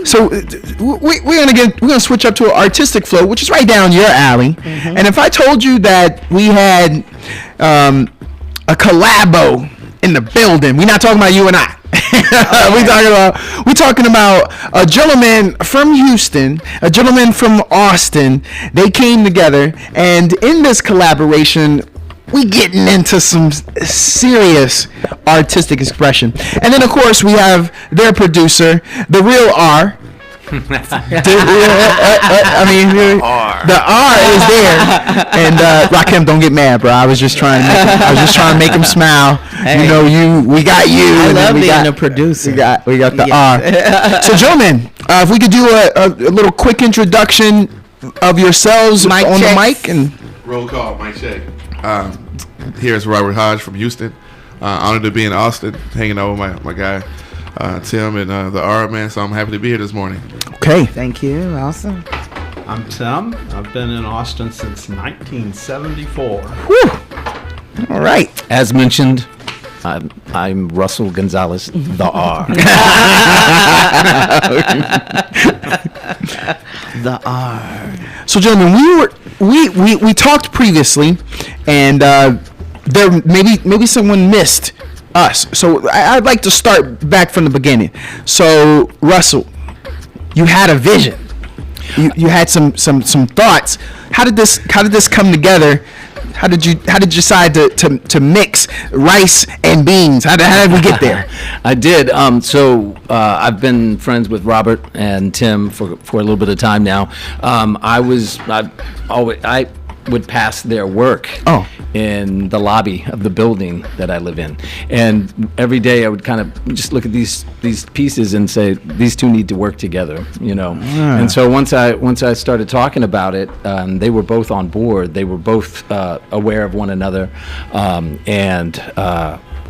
So we're gonna switch up to an artistic flow, which is right down your alley. And if I told you that we had a collabo in the building, we're not talking about you and I. We're talking about a gentleman from Houston, a gentleman from Austin. They came together, and in this collaboration, we getting into some serious artistic expression. And then, of course, we have their producer, the real R. The R is there. And Rakim, don't get mad, bro. I was just trying to make him smile. Hey. We got you. I love being a producer. We got the R. So, gentlemen, if we could do a little quick introduction of yourselves on the mic and roll call, mic check. Here's Robert Hodge from Houston. Honored to be in Austin, hanging out with my guy Tim and the R, man. So I'm happy to be here this morning. Okay, thank you. Awesome. I'm Tim. I've been in Austin since 1974. Whew. All right. As mentioned, I'm Russell Gonzalez, the R. The R. So, gentlemen, we talked previously, and there maybe someone missed us. So I'd like to start back from the beginning. So, Russell, you had a vision. You had some thoughts. How did this come together? How did you decide to mix rice and beans? How did we get there? I did. So I've been friends with Robert and Tim for a little bit of time now. I would pass their work in the lobby of the building that I live in, and every day I would kind of just look at these pieces and say, these two need to work together, And so once I started talking about it, they were both on board. They were both aware of one another, and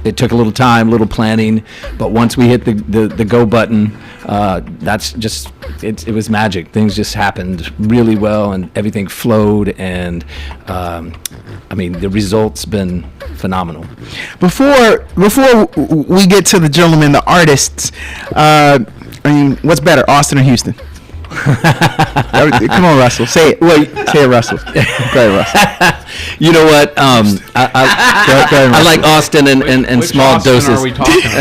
it took a little time, a little planning, but once we hit the go button, that's just it was magic. Things just happened really well, and everything flowed, and the result's been phenomenal. Before we get to the gentlemen, the artists, what's better, Austin or Houston? Come on, Russell. Say it. Wait, say it, Russell. Go ahead, Russle. You know what? I like Austin in small Austin doses. Are we talking about?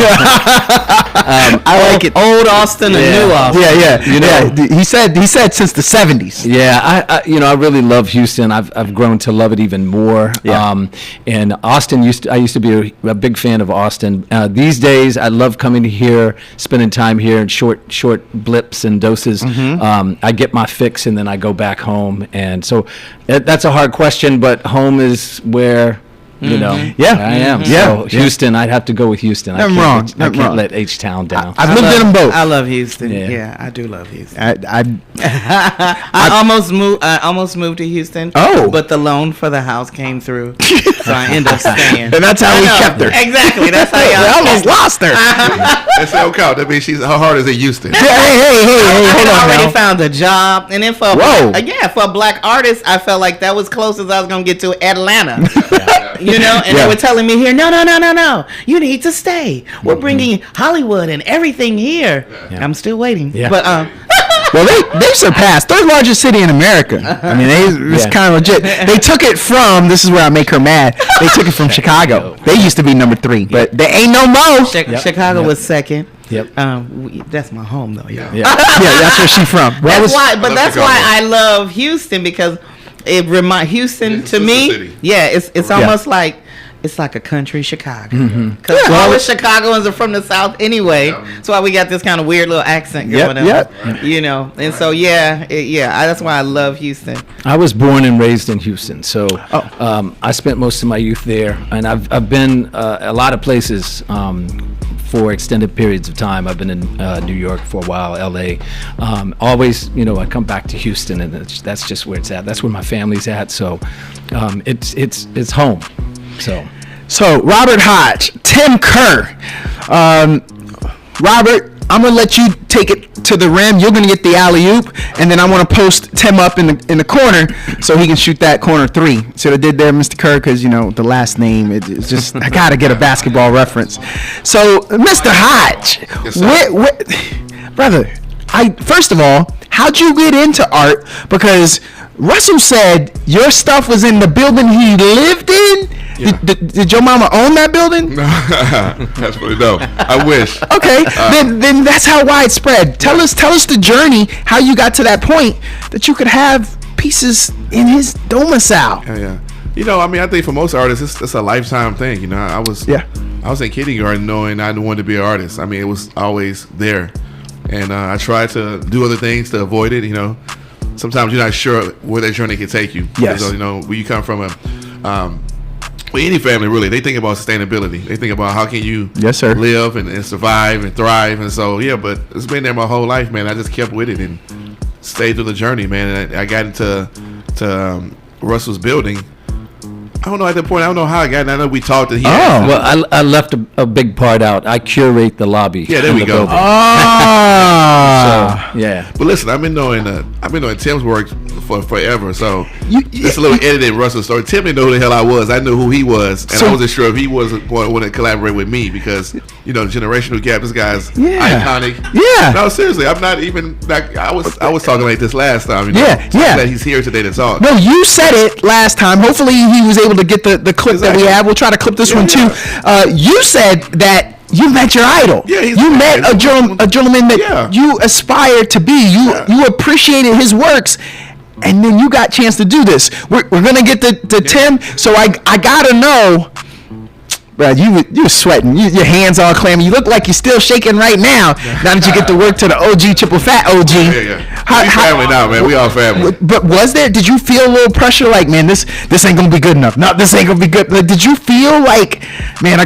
I like it. Old Austin and new Austin. Yeah. He said since the 70s. Yeah, I really love Houston. I've grown to love it even more. Yeah. And Austin I used to be a big fan of Austin. These days, I love coming here, spending time here in short blips and doses. Mm-hmm. I get my fix and then I go back home, and so that's a hard question, but home is where I am. So Houston, I'd have to go with Houston. I can't let H-Town down. I've lived in them both. I love Houston. Yeah, I do love Houston. I almost moved to Houston. Oh, but the loan for the house came through, so I ended up staying. And that's how we kept her. Exactly. That's how we almost lost her. That's no count. That means her heart is in Houston. Hey, hold on. I already found a job, and then for a black artist, I felt like that was close as I was gonna get to Atlanta. They were telling me here, no, you need to stay. We're bringing Hollywood and everything here. Yeah. I'm still waiting. Yeah. But well, they surpassed third largest city in America. It's kind of legit. They took it from, this is where I make her mad, they took it from Chicago. They used to be number 3, but they ain't no more. Chicago was second. Yep. That's my home though. Yeah, that's where she's from. That's why I love Houston, because it reminds Houston to me. Yeah, it's almost like it's like a country Chicago. Because all the Chicagoans are from the South anyway. That's why we got this kind of weird little accent going on. And so that's why I love Houston. I was born and raised in Houston, so I spent most of my youth there, and I've been a lot of places for extended periods of time. I've been in New York for a while, LA. Always, I come back to Houston, and that's just where it's at. That's where my family's at. So it's home. So Robert Hodge, Tim Kerr. Robert, I'm gonna let you take it to the rim. You're gonna get the alley-oop, and then I want to post Tim up in the corner so he can shoot that corner 3. So I did there, Mr. Kerr, because the last name. It's just I gotta get a basketball reference. So Mr. Hodge, yes, brother, first of all, how'd you get into art? Because Russell said your stuff was in the building he lived in. Yeah. Did your mama own that building? That's really dope. I wish. Okay, then that's how widespread. Tell us the journey, how you got to that point that you could have pieces in his domicile. Yeah. I think for most artists, it's a lifetime thing. I was in kindergarten knowing I wanted to be an artist. I mean, it was always there, and I tried to do other things to avoid it. Sometimes you're not sure where that journey can take you. Yes. So, where you come from any family really, they think about sustainability. They think about how can you live and survive and thrive. And so, but it's been there my whole life, man. I just kept with it and stayed through the journey, man. And I got into Russell's building. I don't know at that point. I don't know how I got in. I know we talked. And well, I left a big part out. I curate the lobby. Yeah, there we go. So, yeah. But listen, I've been doing Tim's work for forever. So it's a little edited Russell story. Tim didn't know who the hell I was. I knew who he was, and I wasn't sure if he wasn't going to want to collaborate with me because the generational gap. This guy's iconic. Yeah. No, seriously, I'm not even. I was talking like this last time. That he's here today to talk. No, you said it last time. Hopefully, he was able to get the clip that we have. We'll try to clip this one too. You said that you met your idol. Yeah, you met a gentleman that you aspired to be. You appreciated his works, and then you got a chance to do this. We're gonna get to Tim. So I gotta know. Bro, you were sweating. Your hands all clammy. You look like you're still shaking right now. Now that you get to work to the OG triple fat OG. Yeah. We family now, man. We all family. But did you feel a little pressure? Like, man, this ain't gonna be good enough. No, this ain't gonna be good. Like, did you feel like, man,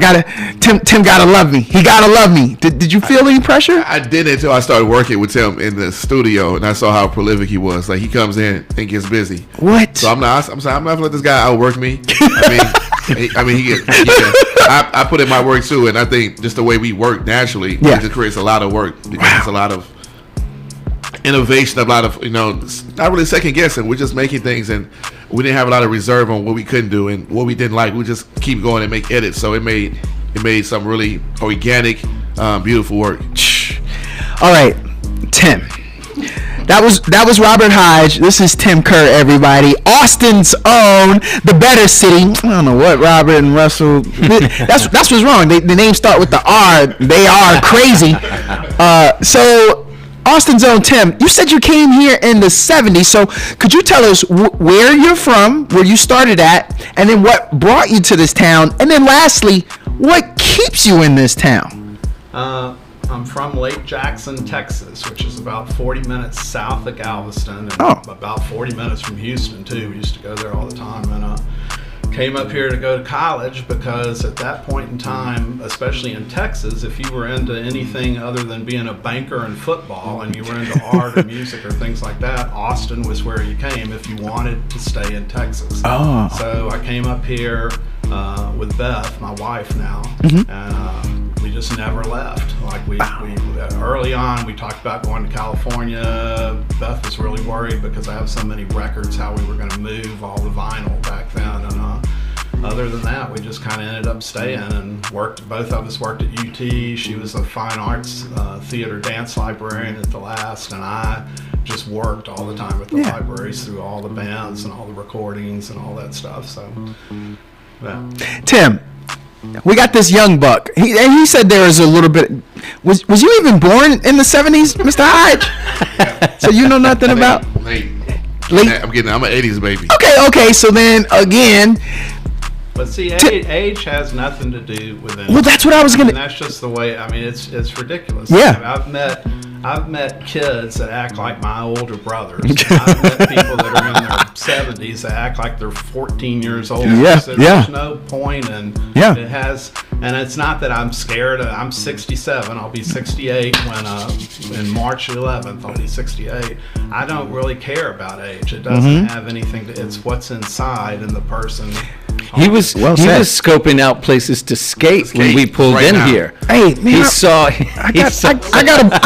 Tim gotta love me. He gotta love me. Did you feel any pressure? I didn't until I started working with Tim in the studio, and I saw how prolific he was. Like, he comes in and gets busy. What? So I'm not gonna let this guy outwork me. I put in my work too, and I think just the way we work naturally, it just creates a lot of work because it's a lot of innovation, a lot of not really second guessing. We're just making things, and we didn't have a lot of reserve on what we couldn't do and what we didn't like. We just keep going and make edits. So it made some really organic, beautiful work. All right, Tim. That was Robert Hodge. This is Tim Kerr, everybody. Austin's own, the better city. I don't know what Robert and Russell. That's what's wrong. The names start with the R. They are crazy. So Austin's own Tim. You said you came here in the 70s. So could you tell us where you're from, where you started at, and then what brought you to this town, and then lastly, what keeps you in this town? I'm from Lake Jackson, Texas, which is about 40 minutes south of Galveston, and about 40 minutes from Houston, too. We used to go there all the time, and came up here to go to college because at that point in time, especially in Texas, if you were into anything other than being a banker and football, and you were into art or music or things like that, Austin was where you came if you wanted to stay in Texas. So I came up here with Beth, my wife now, and we just never left. Like we early on, we talked about going to California. Beth was really worried because I have so many records, how we were going to move all the vinyl back then. And other than that, we just kind of ended up staying and worked. Both of us worked at UT. She was a fine arts theater dance librarian at the last, and I just worked all the time at the libraries through all the bands and all the recordings and all that stuff. So, Tim, we got this young buck. He said there was a little bit. Was you even born in the 70s, Mr. Hodge? So you know nothing about late. I'm an 80s baby. Okay. So then again. But see, age has nothing to do with it. Well, that's what I was gonna. And that's just the way. I mean, it's ridiculous. Yeah. I've met kids that act like my older brothers. I've met people that are in their 70s that act like they're 14 years old. So there's no point, and it has. And it's not that I'm scared. I'm 67. I'll be 68 when in March 11th. I'll be 68. I don't really care about age. It doesn't have anything to. It's what's inside and the person. He was scoping out places to skate when we pulled in here. Hey, man, I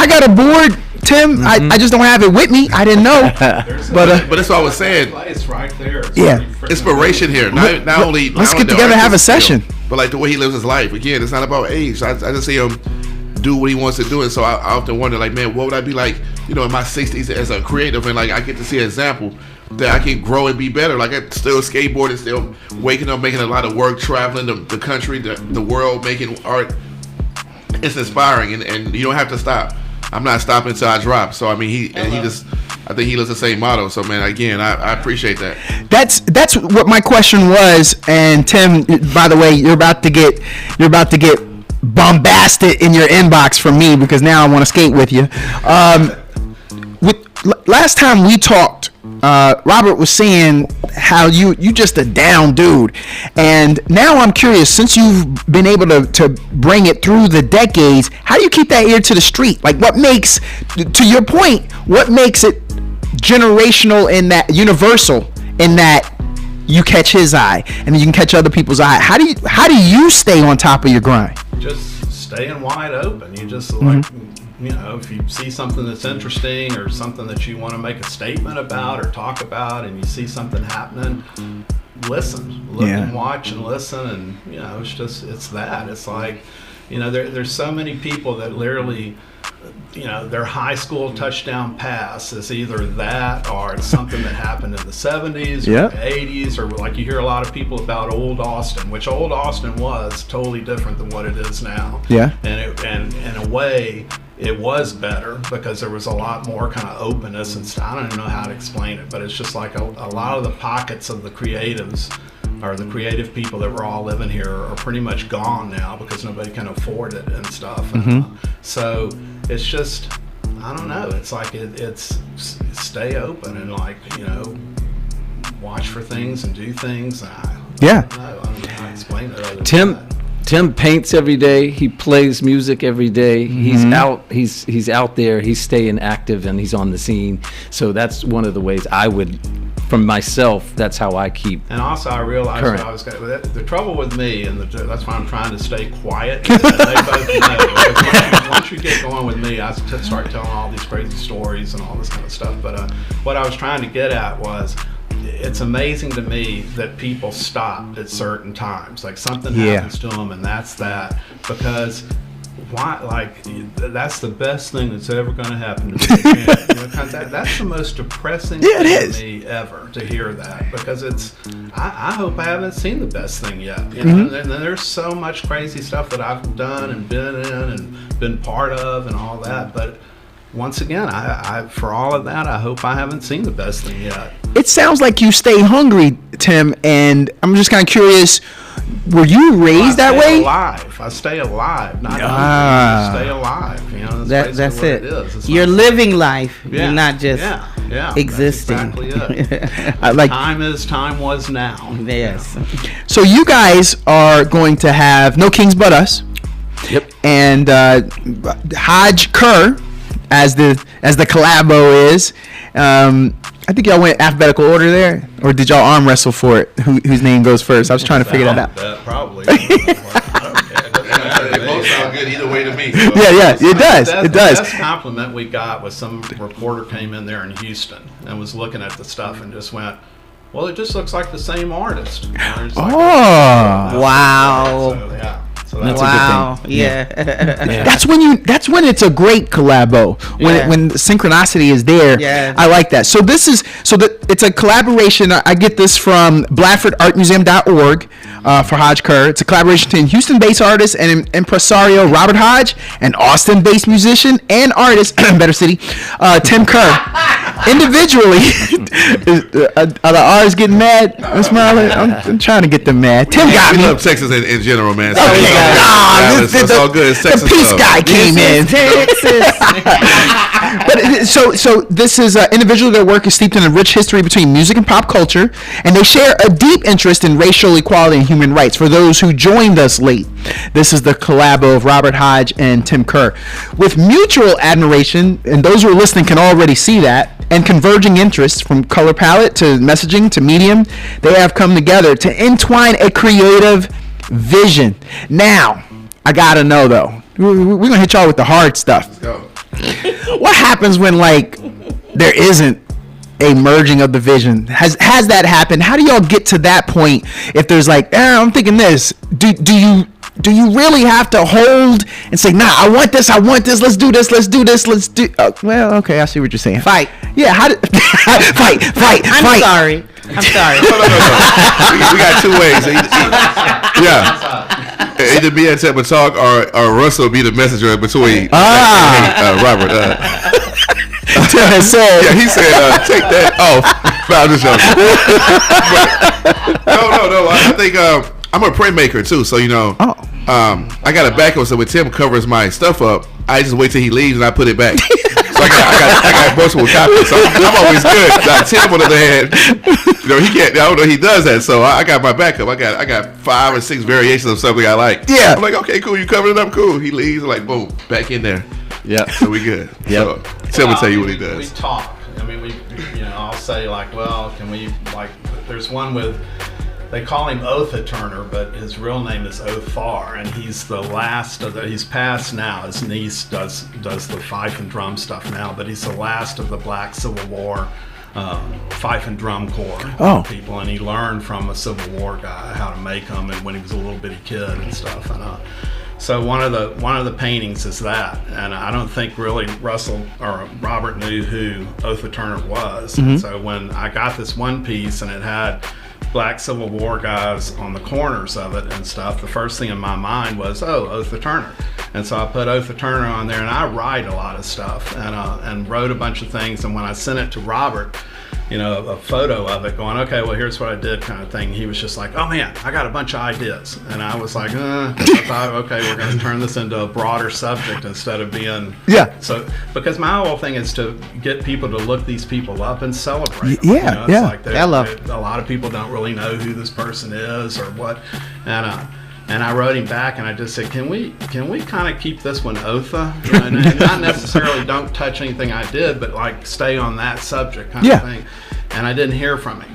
got a board, Tim. I just don't have it with me. I didn't know. But that's what I was saying. It's right there. Inspiration here. Let's get together and have a session. But like the way he lives his life. Again, it's not about age. I just see him do what he wants to do, and so I often wonder, like, man, what would I be like in my 60s as a creative, and like I get to see an example that I can grow and be better. Like I'm still skateboarding, still waking up, making a lot of work, traveling the country, the world, making art. It's inspiring, and you don't have to stop. I'm not stopping until I drop. So I mean, I think he lives the same motto. So man, again, I appreciate that. That's what my question was. And Tim, by the way, you're about to get bombasted in your inbox from me because now I want to skate with you. Last time we talked, Robert was saying how you just a down dude, and now I'm curious, since you've been able to bring it through the decades, how do you keep that ear to the street? Like, what makes, to your point, what makes it generational in that, universal in that you catch his eye and you can catch other people's eye? How do you stay on top of your grind? Just staying wide open. You just like, if you see something that's interesting or something that you want to make a statement about or talk about, and you see something happening, listen, look and watch and listen, and it's that. It's like, there's so many people that literally, their high school touchdown pass is either that or it's something that happened in the 70s or the 80s, or like you hear a lot of people about old Austin, which old Austin was totally different than what it is now. Yeah. And in a way, it was better because there was a lot more kind of openness and stuff. I don't even know how to explain it, but it's just like a lot of the pockets of the creatives or the creative people that were all living here are pretty much gone now because nobody can afford it and stuff. So it's just, I don't know. It's like it's stay open and like, watch for things and do things. I don't know how to explain it. Other Tim paints every day. He plays music every day. He's out there. He's staying active and he's on the scene. So that's one of the ways I would, from myself, that's how I keep. And also, I realized the trouble with me, and that's why I'm trying to stay quiet. They both know. Once you get going with me, I start telling all these crazy stories and all this kind of stuff. But what I was trying to get at was, it's amazing to me that people stop at certain times. Like something happens to them, and that's that. Because why? Like that's the best thing that's ever going to happen to me. That's the most depressing thing to me ever to hear that. Because it's, I hope I haven't seen the best thing yet. And there's so much crazy stuff that I've done and been in and been part of and all that. But once again, I for all of that, I hope I haven't seen the best thing yet. It sounds like you stay hungry, Tim, and I'm just kind of curious, were you raised that way? I stay alive, not hungry. Stay alive. That's it. You're living life. You're not just existing. That's exactly it. Time was now. Yes. So you guys are going to have No Kings But Us. Yep. And HodgeKe, as the collabo is. I think y'all went alphabetical order there, or did y'all arm wrestle for it? Whose name goes first? I was trying to figure that out. Probably. They both sound good either way to me. So. Yeah, it does. It does. The best compliment we got was some reporter came in there in Houston and was looking at the stuff and just went, "Well, it just looks like the same artist." Wow. So, yeah. So that's a good thing. Yeah. That's when it's a great collabo. When synchronicity is there. Yeah. I like that. So it's a collaboration. I get this from BladfordArtMuseum.org for HodgeKe. It's a collaboration between Houston-based artist and impresario Robert Hodge and Austin-based musician and artist, better city, Tim Kerr. Individually, are the R's getting mad? Miss Marley? I'm trying to get them mad. Tim got me. We love Texas in general, man. It's all good. The peace guy came in. But so this is individually, their work is steeped in a rich history between music and pop culture, and they share a deep interest in racial equality and human rights. For those who joined us late, this is the collabo of Robert Hodge and Tim Kerr. With mutual admiration, and those who are listening can already see that, and converging interests from color palette to messaging to medium, they have come together to entwine a creative vision. Now, I gotta know though, we're gonna hit y'all with the hard stuff. Let's go. What happens when there isn't a merging of the vision? Has that happened? How do y'all get to that point? If there's I'm thinking this, do you do you really have to hold and say, nah, I want this, let's do this, well, okay, I see what you're saying. Fight. Yeah, fight. I'm sorry. No. We got two ways. Either be at type of talk or Russell be the messenger between Robert. Tim has said. Yeah, he said, take that off. No, I'm just joking. No. I think I'm a printmaker too, so I got a backup. So when Tim covers my stuff up, I just wait till he leaves and I put it back. So I got multiple copies. So I'm always good. Now, Tim, on the other hand, he can't. I don't know. He does that. So I got my backup. I got 5 or 6 variations of something I like. Yeah. I'm like, okay, cool. You covered it up. Cool. He leaves. I'm like, boom, back in there. Yeah. So we good. Yeah. So Tim will tell you what he does. We talk. I mean, I'll say like, well, can we like? There's one with. They call him Oath-a-Turner, but his real name is Othar, and he's the last of the. He's passed now. His niece does the fife and drum stuff now, but he's the last of the Black Civil War fife and drum corps people, and he learned from a Civil War guy how to make them, and when he was a little bitty kid and stuff. And so one of the paintings is that, and I don't think really Russell or Robert knew who Oath-a-Turner was. And so when I got this one piece and it had Black Civil War guys on the corners of it and stuff, the first thing in my mind was, Oath-a-Turner. And so I put Oath-a-Turner on there, and I write a lot of stuff and wrote a bunch of things. And when I sent it to Robert, a photo of it going, okay, well, here's what I did kind of thing. He was just like, oh man, I got a bunch of ideas. And I was like, I thought, okay, we're going to turn this into a broader subject instead of being. Yeah. So, because my whole thing is to get people to look these people up and celebrate them. Yeah. It's like a lot of people don't really know who this person is or what. And I wrote him back and I just said, can we kind of keep this one Otha? And not necessarily don't touch anything I did, but like stay on that subject kind of thing. And I didn't hear from him.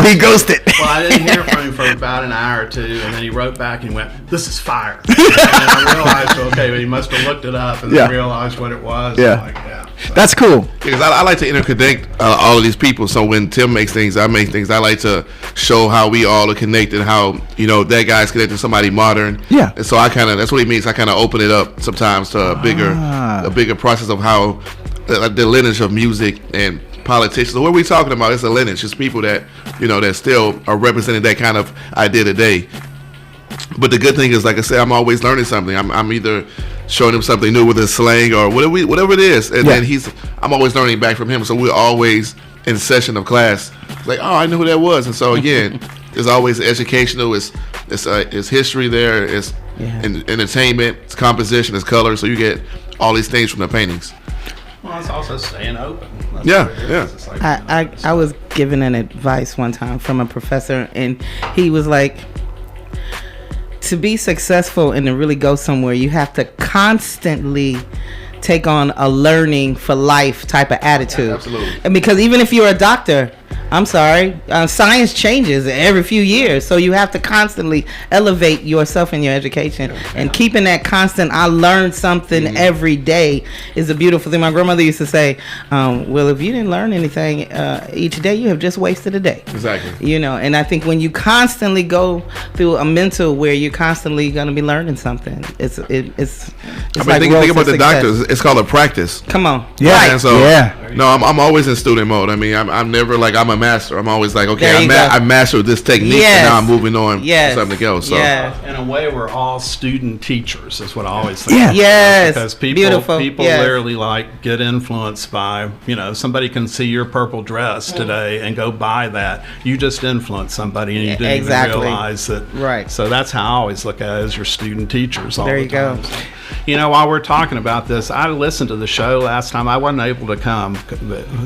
He ghosted. Well, I didn't hear from him for about an hour or two, and then he wrote back and went, "This is fire." And I realized, okay, well, he must have looked it up and then realized what it was. Yeah. So. That's cool. Because I like to interconnect all of these people. So when Tim makes things, I make things. I like to show how we all are connected. How that guy's connected to somebody modern. Yeah. And so that's what he means. I kind of open it up sometimes to a bigger process of how the lineage of music and politicians. So what we're talking about is a lineage. It's people that that still are representing that kind of idea today. But the good thing is, like I said, I'm always learning something. I'm either showing him something new with his slang or whatever it is, and then I'm always learning back from him. So we're always in session of class. It's like, I knew who that was. And so again, it's always educational. It's history there. It's entertainment. It's composition. It's color. So you get all these things from the paintings. Well, it's also staying open. That's Like, I was given an advice one time from a professor, and he was like, to be successful and to really go somewhere, you have to constantly take on a learning for life type of attitude. Absolutely. And because even if you're a doctor, I'm sorry, science changes every few years, so you have to constantly elevate yourself in your education. And keeping that constant, I learned something every day, is a beautiful thing. My grandmother used to say, well, if you didn't learn anything each day, you have just wasted a day. Exactly. And I think when you constantly go through a mental where you're constantly going to be learning something, it's like think about the doctors. It's called a practice. Come on. Yeah. Right. And so, no, I'm always in student mode. I mean, I'm never like I'm a master. I'm always like, okay, I mastered this technique, and now I'm moving on to something else. So. In a way, we're all student teachers, is what I always think. Yeah. Yes. Because people literally like get influenced by, somebody can see your purple dress today and go buy that. You just influenced somebody and you didn't even realize that. Right. So that's how I always look at it, as your student teachers all There the you time. go. So, while we're talking about this, I listened to the show last time. I wasn't able to come.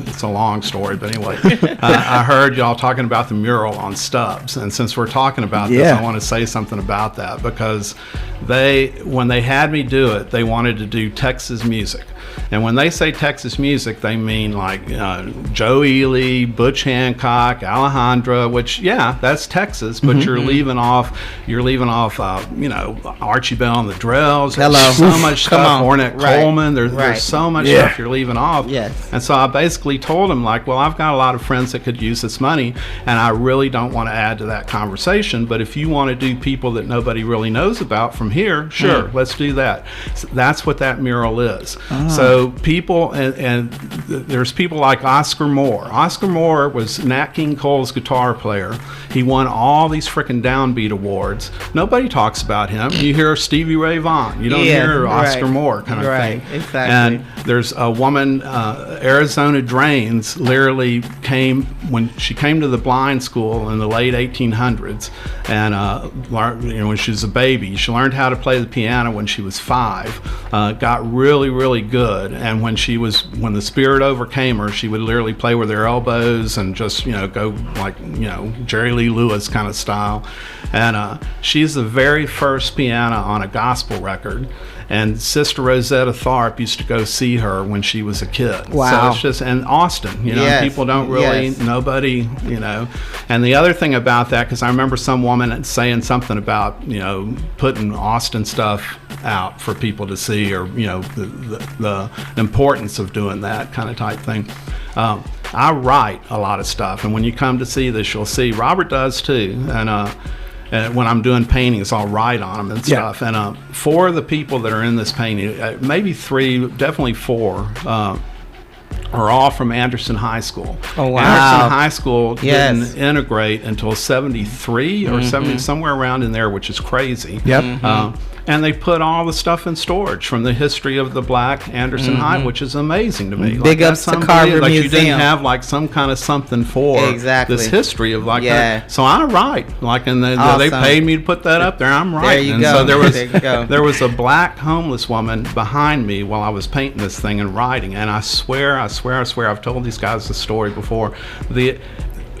It's a long story, but anyway, I heard y'all talking about the mural on Stubbs. And since we're talking about this, I want to say something about that, because when they had me do it, they wanted to do Texas music. And when they say Texas music, they mean like Joe Ely, Butch Hancock, Alejandra, which that's Texas, but you're leaving off Archie Bell and the Drells. There's so much stuff. Ornette Coleman. There's so much stuff you're leaving off. Yes. And so I basically told him, like, well, I've got a lot of friends that could use this money, and I really don't want to add to that conversation. But if you want to do people that nobody really knows about from here, sure, let's do that. So that's what that mural is. So people, and there's people like Oscar Moore. Oscar Moore was Nat King Cole's guitar player. He won all these frickin' Downbeat awards. Nobody talks about him. You hear Stevie Ray Vaughan. You don't hear Oscar Moore kind of thing. Exactly. And there's a woman, Arizona Drains, literally came when she came to the blind school in the late 1800s, and when she was a baby, she learned how to play the piano when she was 5. Got really, really good, and when the spirit overcame her, she would literally play with her elbows and just go like Jerry Lee Lewis kind of style. And she's the very first piano on a gospel record. And Sister Rosetta Tharpe used to go see her when she was a kid. Wow. So it's just, and Austin, people don't really, nobody, And the other thing about that, because I remember some woman saying something about, putting Austin stuff out for people to see, or, the importance of doing that kind of type thing. I write a lot of stuff, and when you come to see this, you'll see Robert does too. And when I'm doing paintings, I'll write on them and stuff. And 4 of the people that are in this painting, maybe 3, definitely 4, are all from Anderson High School. Oh, wow. Anderson High School didn't integrate until 73 or 70, somewhere around in there, which is crazy. Yep. And they put all the stuff in storage from the history of the Black Anderson High, which is amazing to me. Big ups to Carver Museum. You Museum. didn't have like some kind of something for this history of like that. So I write, like, and they paid me to put that up there. I'm writing. There you go. So there was a black homeless woman behind me while I was painting this thing and writing. And I swear, I've told these guys the story before.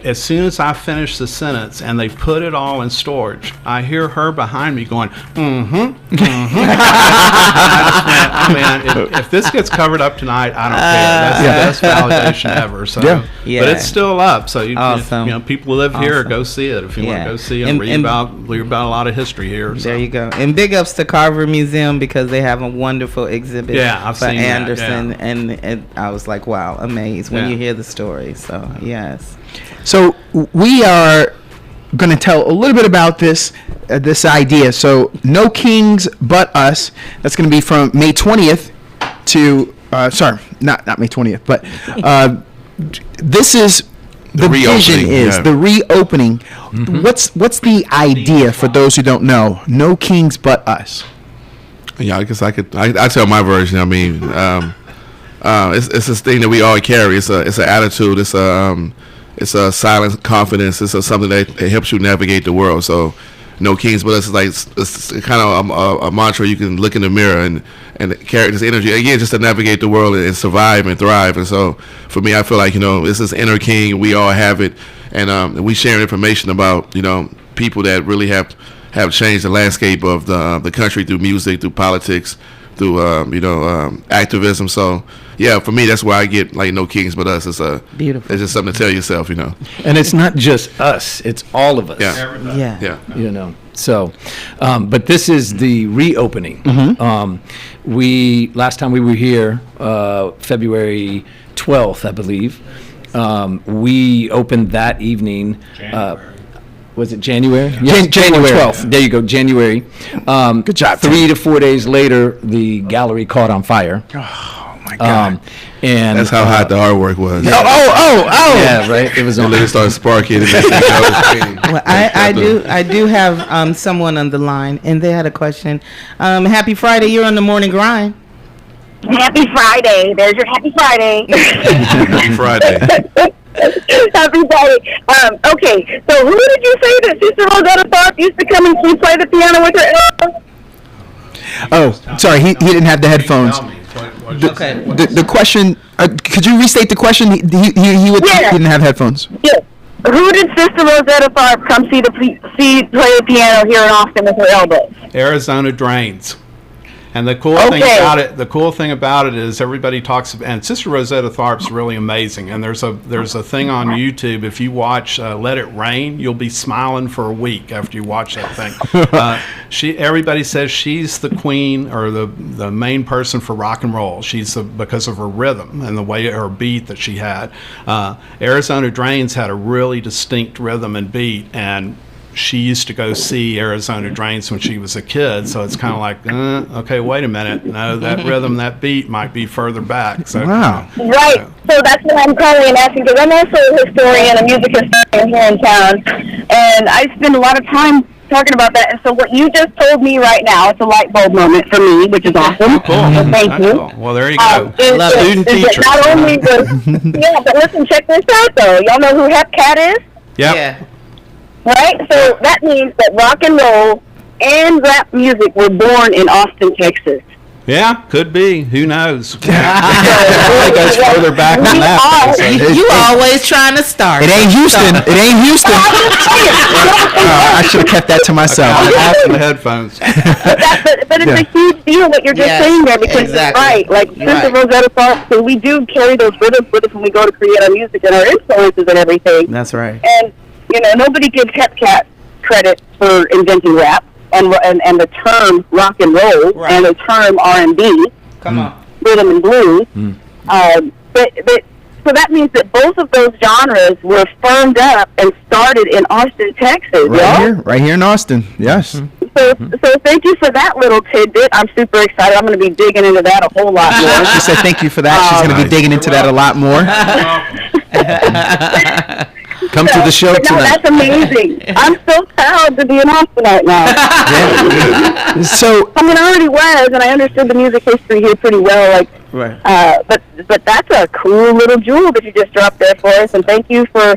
As soon as I finish the sentence and they put it all in storage, I hear her behind me going, I just went, if this gets covered up tonight, I don't care. That's the best validation ever. So, but it's still up. So people who live here, go see it if you want to go see it and read about a lot of history here. So. There you go. And big ups to Carver Museum, because they have a wonderful exhibit I've for seen Anderson, that, and I was like, wow, amazed when you hear the story. So yes. So we are going to tell a little bit about this idea. So No Kings But Us. That's going to be from May 20th to not May 20th, but this is the vision is the reopening. What's the idea for those who don't know? No Kings But Us. Yeah, I guess I tell my version. I mean, it's this thing that we all carry. It's an attitude. It's a silent confidence. It's something that helps you navigate the world. So, no kings, but it's kind of a mantra. You can look in the mirror and carry this energy again, just to navigate the world and survive and thrive. And so, for me, I feel like this is inner king. We all have it, and we share information about people that really have changed the landscape of the country through music, through politics, through activism. So for me, that's why I get like No Kings But Us. It's beautiful. It's just something to tell yourself, And it's not just us; it's all of us. Yeah. So, but this is the reopening. Last time we were here, February 12th, I believe. We opened that evening. Was it January? Yes, January 12th. There you go, January. Good job. 3 to 4 days later, the gallery caught on fire. Oh my God! And that's how hot the artwork was. Yeah, right. It was on. It started sparking. Well, I do have someone on the line, and they had a question. Happy Friday! You're on the morning grind. Happy Friday! There's your Happy Friday. Happy Friday. Happy Friday. Okay, so who did you say that Sister Rosetta Tharpe used to come and play the piano with her elbows? Oh, sorry, he didn't have the headphones. Okay. The question, could you restate the question? He didn't have headphones. Yeah. Who did Sister Rosetta Tharpe come play the piano here in Austin with her elbows? Arizona Drains. And the cool thing about it is everybody talks about, and Sister Rosetta Tharpe's really amazing. And there's a thing on YouTube. If you watch Let It Rain, you'll be smiling for a week after you watch that thing. Everybody says she's the queen or the main person for rock and roll. Because of her rhythm and the way her beat that she had. Arizona Drains had a really distinct rhythm and beat, and she used to go see Arizona Drains when she was a kid, so it's kind of like, okay, wait a minute. No, that rhythm, that beat might be further back. So, wow. Right. So that's why I'm calling and asking, because I'm also a historian, a music historian here in town, and I spend a lot of time talking about that. And so what you just told me right now, it's a light bulb moment for me, which is awesome. Cool. So thank you. Cool. Well, there you go. Student teacher. Not only yeah, but listen, check this out, though. Y'all know who HodgeKe is? Yep. Yeah. Right? So that means that rock and roll and rap music were born in Austin, Texas. Yeah, could be. Who knows? It goes further back than that. You always trying to start. It ain't Houston. It ain't Houston. I should have kept that to myself. The headphones. But it's a huge deal what you're just saying there, because it's right. Like Sister Rosetta Tharpe, so we do carry those rhythms with us when we go to create our music and our influences and everything. That's right. And nobody gives HodgeKe credit for inventing rap and the term rock and roll and the term R&B. Come on. Rhythm and blues. So that means that both of those genres were firmed up and started in Austin, Texas. Right here in Austin. Yes. So thank you for that little tidbit. I'm super excited. I'm going to be digging into that a whole lot more. She said thank you for that. She's going to be digging into that a lot more. Come to the show tonight. That's amazing. I'm so proud to be in Austin right now. So I already was, and I understood the music history here pretty well. But that's a cool little jewel that you just dropped there for us, and thank you for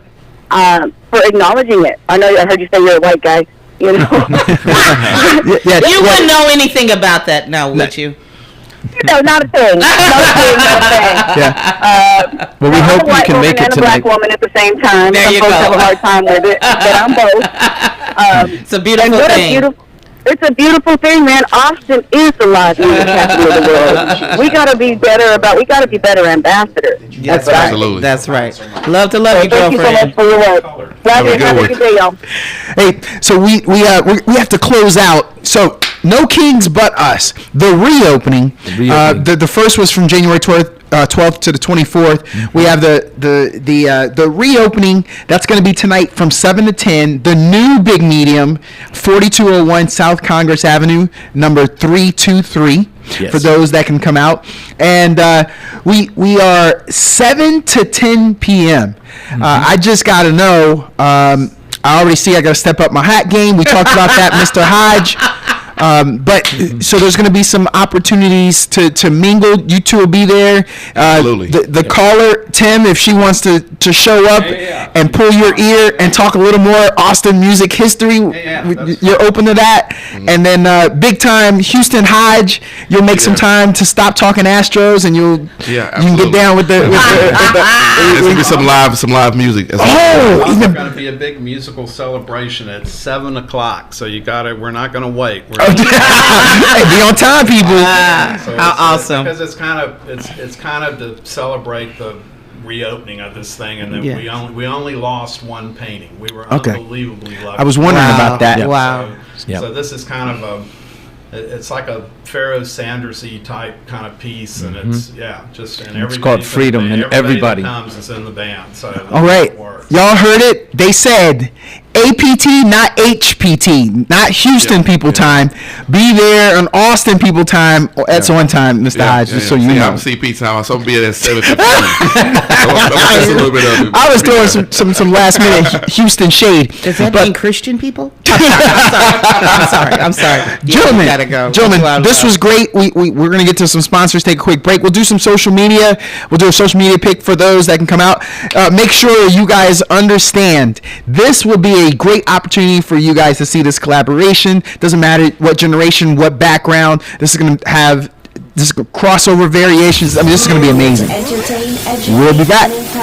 acknowledging it. I heard you say you're a white guy. You wouldn't know anything about that now, would you? No, not a thing. Yeah. Well, we hope you can make it tonight. And a black woman at the same time. There Some you folks go. have a hard time with it, but I'm both. It's a beautiful thing. It's a beautiful thing, man. Austin is the live music capital of the world. We gotta be better ambassadors. That's right. Absolutely. That's right. Love to love you, Thank you so much girlfriend. for your work. Love you. Have a good day, y'all. Hey, so we have to close out. So No Kings But Us, the reopening. The first was from January 12th to the 24th. We have the reopening. That's going to be tonight from 7 to 10. The new Big Medium, 4201 South Congress Avenue, number 323. Yes. For those that can come out. And we are 7 to 10 p.m. I just got to know, I already see I got to step up my hat game. We talked about that, Mr. Hodge. But so there's going to be some opportunities to mingle. You two will be there. Absolutely. The caller, Tim, if she wants to show up and pull your ear and talk a little more Austin music history, you're open to that. And then big time Houston Hodge, you'll make some time to stop talking Astros and you can get down with the. There's going to be some live music. It's going to be a big musical celebration at 7 o'clock. So we're not going to wait. Hey, be on time, people. How awesome! Because it's kind of to celebrate the reopening of this thing, and then we only lost one painting. We were unbelievably lucky. I was wondering about that. Yep. Wow. So this is kind of it's like a Pharaoh Sanders-y type kind of piece, and it's it's called Freedom, and everybody that comes is in the band. So all right, y'all heard it. They said APT, not HPT, not Houston people time. Be there on Austin people time. That's one time, Mr. Hodge, just so you know. I'm CP time. I'm supposed to be at 7:15. I was throwing some last minute Houston shade. Does that mean Christian people? I'm sorry. Gentlemen, gotta go. This was great. We're going to get to some sponsors, take a quick break. We'll do some social media. We'll do a social media pick for those that can come out. Make sure you guys understand this will be a great opportunity for you guys to see this collaboration. Doesn't matter what generation, what background. This is going to have crossover variations. I mean, this is going to be amazing. We'll be back.